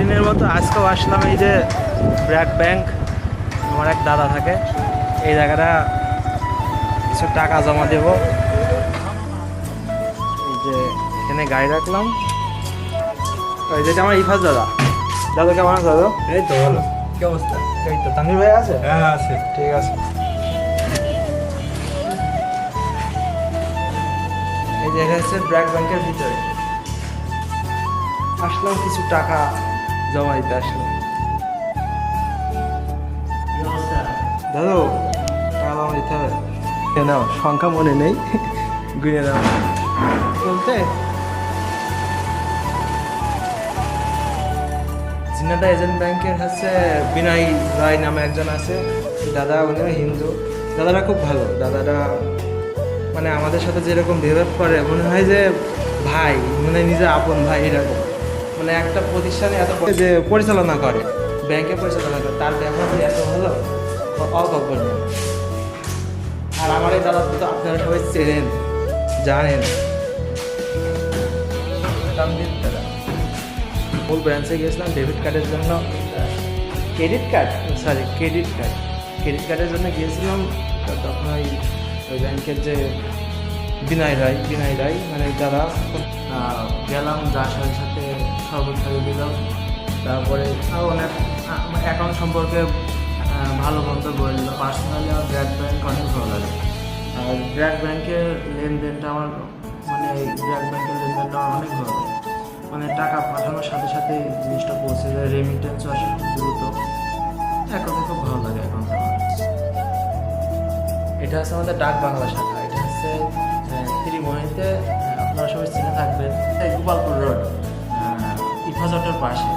প্রতিদিনের মতো আজকেও আসলাম এই যে ব্র্যাক ব্যাংক। আমার এক দাদা থাকে এই জায়গাটা, কিছু টাকা জমা দেব। এই যে এখানে গাড়ি রাখলাম। এই যেটা আমার ইফাজ দাদা। দাদা কেমন আছে দাদা? এই তো ভালো। কি অবস্থা? এই তো তানভীর ভাই আছে? হ্যাঁ আছে। ঠিক আছে। এই যে এটা হচ্ছে ব্র্যাক ব্যাংকের ভিতরে আসলাম, কিছু টাকা জমা দিতে আসলাম। দাদু টাকা জমা দিতে হবে। নাও, সংখ্যা মনে নেই, গুনে নাও বলতে। জিনাদা এজেন্ট ব্যাংকের হচ্ছে বিনয় রায় নামে একজন আছে দাদা, উনি হিন্দু। দাদারা খুব ভালো। দাদারা মানে আমাদের সাথে যেরকম বিহেভ করে মনে হয় যে ভাই, মানে নিজের আপন ভাই এরকম। মানে একটা প্রতিষ্ঠানে এত যে পরিচালনা করে, ব্যাংকে পরিচালনা করে, তার ব্যবহার যে এত ভালো, অকল্পনীয়। আর আমার এই দাদা তো আপনারা সবাই চেনেন, জানেন। দাদা মূল ব্রাঞ্চে গিয়েছিলাম ডেবিট কার্ডের জন্য, ক্রেডিট কার্ডের জন্য গিয়েছিলাম। তো তখন ওই ব্যাংকের যে বিনয় রায় মানে দাদা, গেলাম, যার সাথে শরবত খাইয়ে দিলাম। তারপরে আরও অনেক অ্যাকাউন্ট সম্পর্কে ভালো মন্দ বলল। পার্সোনালি আমার ব্র্যাক ব্যাংক অনেক ভালো লাগে। আর ব্র্যাক ব্যাংকের লেনদেনটা আমার, মানে এই ব্র্যাক ব্যাংকের লেনদেনটা আমার অনেক ভালো লাগে। মানে টাকা পাঠানোর সাথে সাথে জিনিসটা পৌঁছে যায়, রেমিটেন্স আসে খুব দ্রুত। এখন খুব ভালো লাগে এখন। এটা হচ্ছে আমাদের ডাক বাংলা শাখা। এটা হচ্ছে ত্রিমোহিতে, আপনারা সবাই চিনে থাকবেন, গোপালপুর রোড, ইফাজটের পাশে।